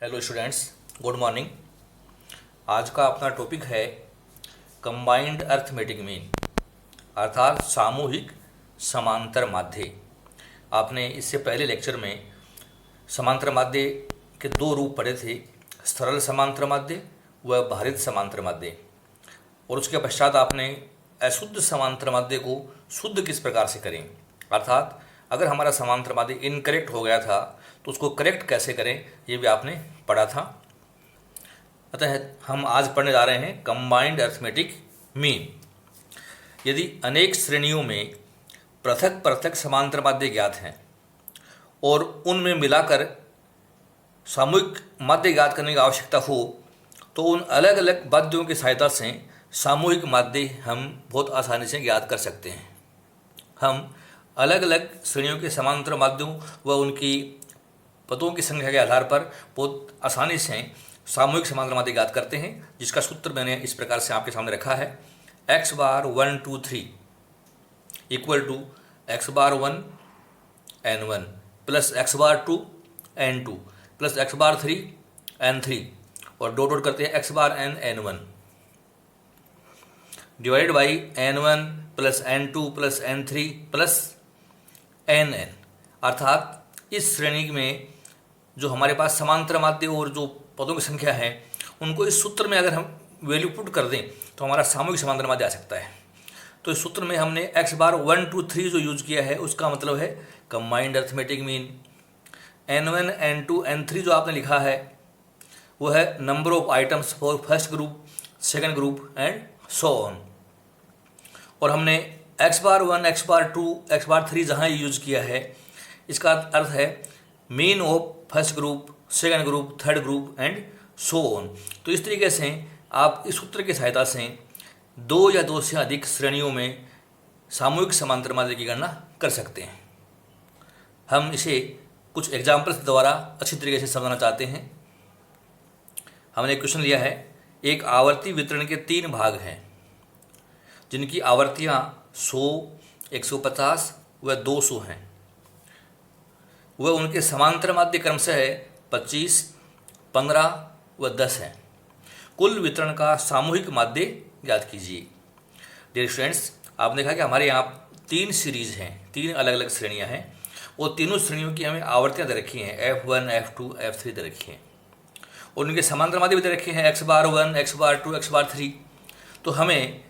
Hello students, good morning. आज का अपना टॉपिक है कंबाइंड अर्थमेटिक मीन, अर्थात सामूहिक समांतर माध्य। आपने इससे पहले लेक्चर में समांतर माध्य के दो रूप पढ़े थे, सरल समांतर माध्य व भारित समांतर माध्य। और उसके पश्चात आपने अशुद्ध समांतर माध्य को शुद्ध किस प्रकार से करें, अर्थात अगर हमारा समांतर माध्य इनकरेक्ट हो गया था तो उसको करेक्ट कैसे करें, ये भी आपने पढ़ा था। अतः हम आज पढ़ने जा रहे हैं कंबाइंड अर्थमेटिक मीन। यदि अनेक श्रेणियों में पृथक पृथक समांतर माध्य ज्ञात हैं और उनमें मिलाकर सामूहिक माध्य ज्ञात करने की आवश्यकता हो तो उन अलग अलग माध्यों की सहायता से सामूहिक माध्य हम बहुत आसानी से ज्ञात कर सकते हैं। हम अलग अलग श्रेणियों के समांतर माध्यों व उनकी पदों की संख्या के आधार पर बहुत आसानी से सामूहिक समांतर माध्य ज्ञात करते हैं, जिसका सूत्र मैंने इस प्रकार से आपके सामने रखा है। x bar 1 2 3 equal to x bar 1 n1 plus x bar 2 n2 plus x bar 3 n3 और डॉट डॉट करते हैं x bar n n1 divide by n1 plus n2 plus n3 plus nn। अर्थात इस श्रेणी में जो हमारे पास समांतर माध्य और जो पदों की संख्या है उनको इस सूत्र में अगर हम वैल्यू पुट कर दें तो हमारा सामूहिक समांतर माध्य आ सकता है। तो इस सूत्र में हमने x बार 1 2 3 जो यूज किया है उसका मतलब है combined arithmetic mean. n1 n2 n3 जो आपने लिखा है वो है number of items for first group, second group and so on. और हमने x bar 1 x bar 2 x bar 3 जहाँ यूज किया है इसका अर्थ है mean of first group, second group, third group and so on. तो इस तरीके से आप इस सूत्र की सहायता से दो या दो से अधिक श्रेणियों में सामूहिक समांतर माध्य की गणना कर सकते हैं। हम इसे कुछ एग्जाम्पल्स द्वारा अच्छी तरीके से समझना चाहते हैं। हमने एक क्वेश्चन लिया है, एक आवर्ती वितरण के 3 भाग हैं जिनकी आवर्तियाँ 100, 150 व 200 हैं। वह उनके समांतर माध्य क्रमशः 25, 15 व 10 हैं। कुल वितरण का सामूहिक माध्य ज्ञात कीजिए। डियर स्टूडेंट्स, आपने देखा कि हमारे यहाँ 3 सीरीज हैं, 3 अलग अलग श्रेणियाँ हैं और तीनों श्रेणियों की हमें आवर्तियाँ दे रखी हैं, F1, F2, F3 दे रखी हैं और उनके समांतर माध्य भी दे रखे हैं, x bar 1, x bar 2, x bar 3। तो हमें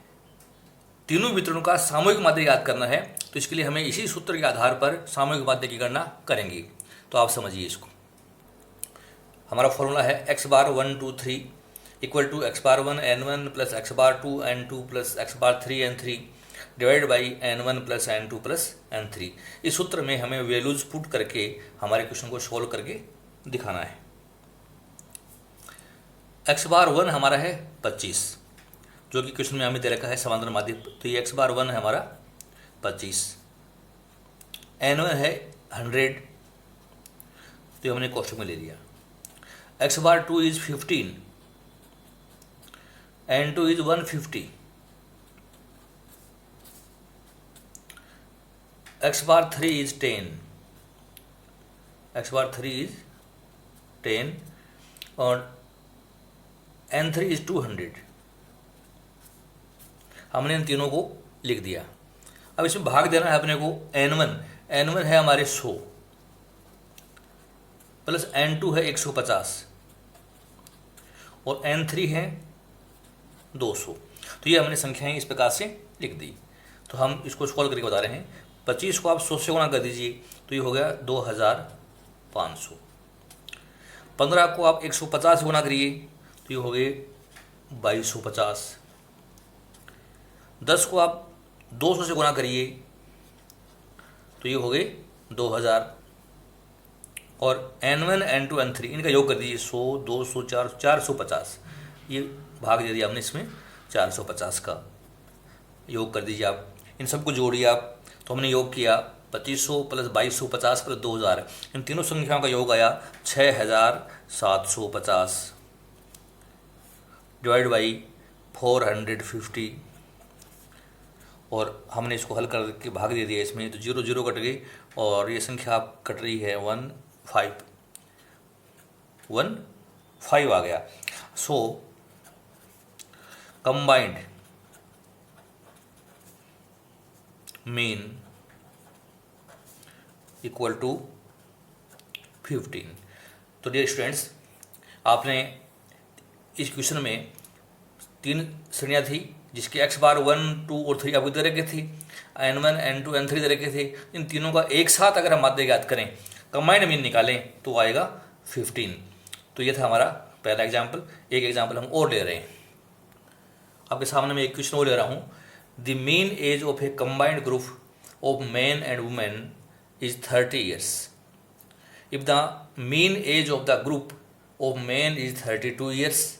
तीनों वितरणों का सामूहिक माध्य याद करना है, तो इसके लिए हमें इसी सूत्र के आधार पर सामूहिक माध्य की गणना करेंगे। तो आप समझिए इसको। हमारा फॉर्मूला है x bar 1 2 3 equal to x bar 1 n1 plus x bar 2 n2 plus x bar 3 n3 divide by n1 plus n2 plus n3। इस सूत्र में हमें वैल्यूज पुट करके हमारे क्वेश्चन को सॉल्व करके दिखाना है। x बार 1 हमारा है 25, जो कि क्वेश्चन में हमें दे रखा है समांतर माध्य। तो ये x बार 1 है हमारा 25, n1 है 100, तो हमने कोष्टक में ले लिया। x bar 2 is 15, n2 is 150, x bar 3 is 10, x bar 3 is 10 और n3 इज 200। हमने इन तीनों को लिख दिया। अब इसमें भाग देना है अपने को n1 है हमारे 100 प्लस n2 है 150 और n3 है 200। तो ये हमने संख्याएं इस प्रकार से लिख दी। तो हम इसको सॉल्व करके बता रहे हैं। 25 को आप 100 से गुणा कर दीजिए तो ये हो गया 2500। 15 को आप 150 से गुणा करिए तो ये हो गए 2250। 10 को आप 200 से गुणा करिए तो ये हो गए 2000 और n1 n2 n3 इनका योग कर दीजिए 100, 200, 450। ये भाग दे दिया हमने इसमें 450 का योग कर दीजिए आप। इन सबको जोड़िए आप। तो हमने योग किया 2500 प्लस 2250 प्लस 2000, इन तीनों संख्याओं का योग आया 6750 डिवाइड बाई 450 और हमने इसको हल करके भाग दे दिया इसमें। तो 0 0 कट गई और ये संख्या कट रही है 1 5 5 आ गया। सो कंबाइंड मीन इक्वल टू 15। तो डियर स्टूडेंट्स, आपने इस क्वेश्चन में 3 श्रेणियाँ थी जिसके x बार 1, 2 और 3 आपको दे रखी थी, n1, n2, n3 दे रखे थे। इन तीनों का एक साथ अगर हम माध्य ज्ञात करें, कंबाइंड मीन निकालें तो आएगा 15। तो ये था हमारा पहला एग्जाम्पल। एक एग्जाम्पल हम और ले रहे हैं, आपके सामने मैं एक क्वेश्चन और ले रहा हूँ। The mean age of a combined group of man and women is 30 years. If the mean age of the group of men is 32 years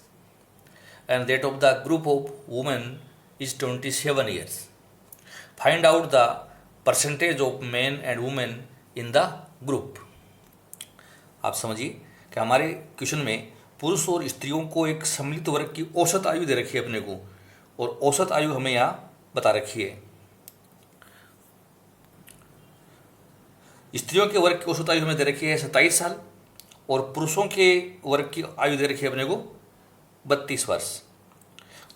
and that of the group of women is 27 years, find out the percentage of men and women in the group. आप समझिए कि हमारे question में पुरुष और स्त्रियों को एक सम्मिलित वर्ग की औसत आयु दे रखी है अपने को, और औसत आयु हमें यहाँ बता रखी है। स्त्रियों के वर्ग की औसत आयु हमें दे रखी है 27 साल, और पुरुषों के वर्ग की आयु दे रखी है अपने को 32 वर्ष।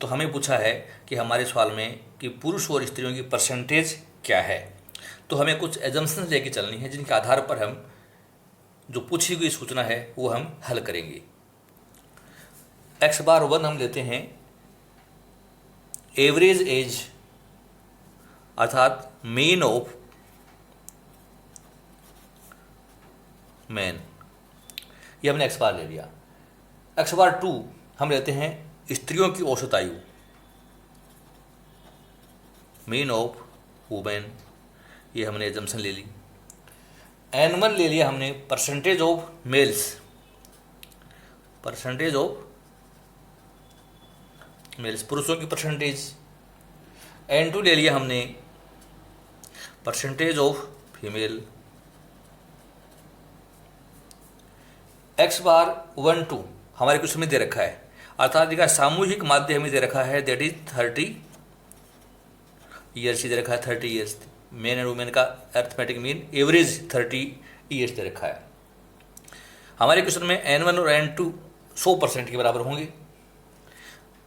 तो हमें पूछा है कि हमारे सवाल में कि पुरुष और स्त्रियों की परसेंटेज क्या है। तो हमें कुछ एजम्पशन लेके चलनी है जिनके आधार पर हम जो पूछी गई सूचना है वो हम हल करेंगे। x बार 1 हम लेते हैं एवरेज एज, अर्थात मीन ऑफ मैन, ये हमने x बार ले लिया। x बार 2 हम लेते हैं स्त्रियों की औसत आयु, मीन ऑफ वुमेन, ये हमने एजम्पशन ले ली। n1 ले लिया हमने percentage of males, percentage of males, पुरुषों की परसेंटेज। n2 ले लिया हमने percentage of female. x bar 1, 2 हमारे क्वेश्चन में दे रखा है, अर्थात इसका सामूहिक माध्य हमें दे रखा है, दैट इज 30 ईयर्स दे रखा है। 30 ईयर्स मेन एंड वुमेन का arithmetic mean average 30 years they रखा है। हमारे क्वेश्चन में n1 और n2 100% के बराबर होंगे।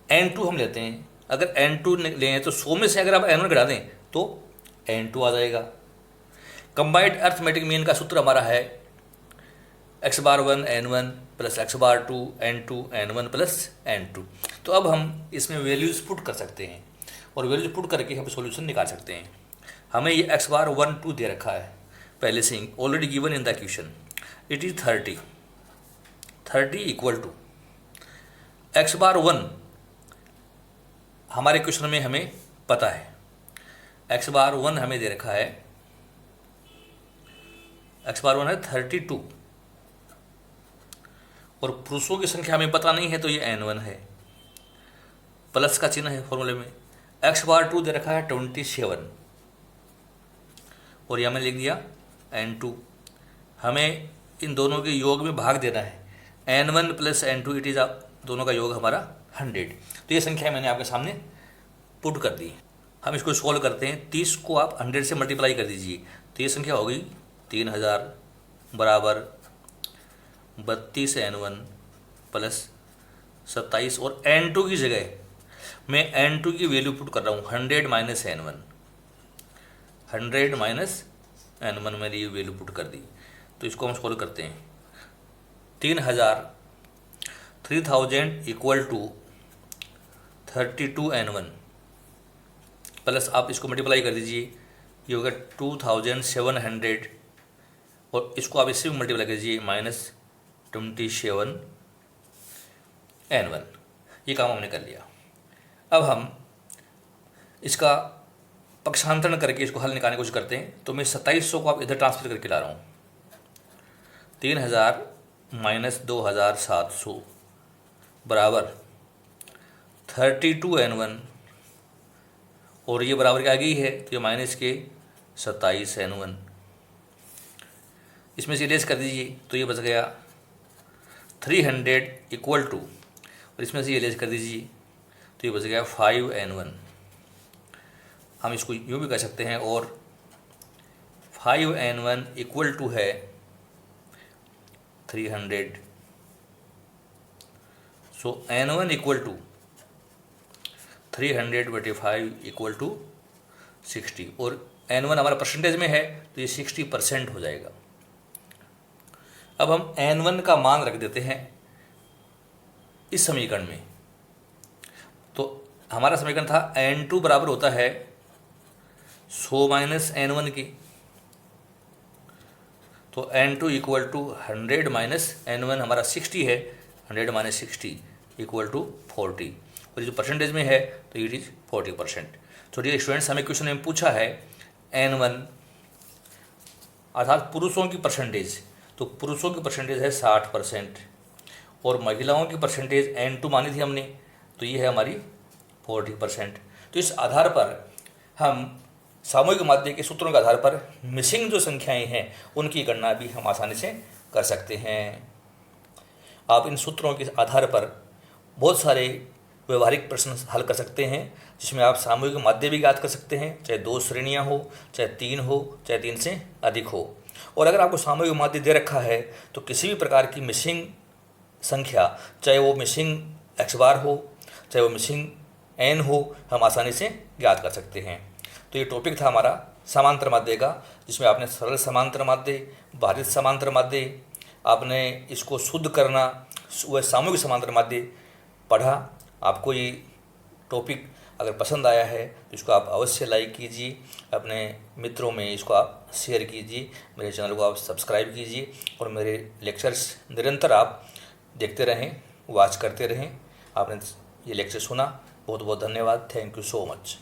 n2 हम लेते हैं, अगर n2 लें तो 100 में से अगर आप n1 घटा दें तो n2 आ जाएगा। कंबाइंड अर्थमेटिक मीन का सूत्र हमारा है x bar 1 n1 plus x bar 2 n2 n1 plus n2। तो अब हम इसमें वैल्यूज पुट कर सकते हैं और वैल्यूज पुट करके हम सॉल्यूशन निकाल सकते हैं। हमें ये x बार 1, 2 दे रखा है पहले से ही, already given in the question. It is 30 equal to x bar 1 हमारे क्वेश्चन में हमें पता है, x बार 1 हमें दे रखा है, x बार 1 है 32, और पुरुषों की संख्या हमें पता नहीं है तो ये n1 है, प्लस का चिन्ह है फॉर्मूले में। x बार 2 दे रखा है 27, और यह मैंने लिख दिया n2। हमें इन दोनों के योग में भाग देना है, n1 plus n2, it is दोनों का योग हमारा 100। तो ये संख्या मैंने आपके सामने पुट कर दी। हम इसको सॉल्व करते हैं, 30 को आप 100 से मल्टीप्लाई कर दीजिए तो ये संख्या हो गई 3000 बराबर 32 n1 प्लस 27, और n2 की जगह मैं n2 की वैल्यू पुट कर रहा हूँ 100 माइनस n1, 100 माइनस n1 मैंने ये वैल्यू पुट कर दी। तो इसको हम सॉल्व करते हैं, 3000 इक्वल टू 32 n1 प्लस आप इसको मल्टीप्लाई कर दीजिए, ये होगा 2700, और इसको आप इससे भी मल्टीप्लाई कर दीजिए माइनस 27 n1। ये काम हमने कर लिया। अब हम इसका पक्षांतरण करके इसको हल निकालने की कोशिश करते हैं। तो मैं 2700 को आप इधर ट्रांसफर करके ला रहा हूँ, 3000 माइनस 2700 बराबर 32 n1, और ये बराबर क्या आ गई है तो ये माइनस के 27 n1। इसमें से इरेज कर दीजिए तो ये बच गया 300 इक्वल टू, और इसमें से इरेज कर दीजिए तो ये बच गया 5 n1। हम इसको यूँ भी कर सकते हैं, और 5 n1 इक्वल टू है 300 so N1 equal to 300/5 equal to 60, और N1 हमारा परसेंटेज में है तो ये 60% हो जाएगा। अब हम N1 का मान रख देते हैं इस समीकरण में। तो हमारा समीकरण था N2 बराबर होता है 100 माइनस N1 के, तो N2 equal to 100 minus N1 हमारा 60 है, 100 माइनस 60 इक्वल टू 40, और ये जो परसेंटेज में है तो इट इज 40%। तो डियर स्टूडेंट्स, हमें क्वेश्चन में पूछा है N1 अर्थात पुरुषों की परसेंटेज, तो पुरुषों की परसेंटेज है 60% और महिलाओं की परसेंटेज N2 मानी थी हमने, तो ये है हमारी 40%। तो इस आधार पर हम सामूहिक माध्य के सूत्रों के आधार पर मिसिंग जो संख्याएं हैं उनकी गणना भी हम आसानी से कर सकते हैं। आप इन सूत्रों के आधार पर बहुत सारे व्यवहारिक प्रश्न हल कर सकते हैं, जिसमें आप सामूहिक माध्य भी ज्ञात कर सकते हैं, चाहे 2 श्रेणियां हो, चाहे 3 हो, चाहे 3 से अधिक हो। और अगर आपको सामूहिक माध्य दे रखा है तो किसी भी प्रकार की मिसिंग संख्या, चाहे वो मिसिंग x बार हो, चाहे वो मिसिंग n हो, हम आसानी से ज्ञात कर सकते हैं। तो ये टॉपिक था हमारा समांतर माध्य का, जिसमें आपने सरल समांतर माध्य, भारित समांतर माध्य, आपने इसको शुद्ध करना, वह सामूहिक समांतर माध्य पढ़ा। आपको ये टॉपिक अगर पसंद आया है तो इसको आप अवश्य लाइक कीजिए, अपने मित्रों में इसको आप शेयर कीजिए, मेरे चैनल को आप सब्सक्राइब कीजिए और मेरे लेक्चर्स निरंतर आप देखते रहें, वॉच करते रहें। आपने ये लेक्चर सुना, बहुत बहुत धन्यवाद। Thank you so much.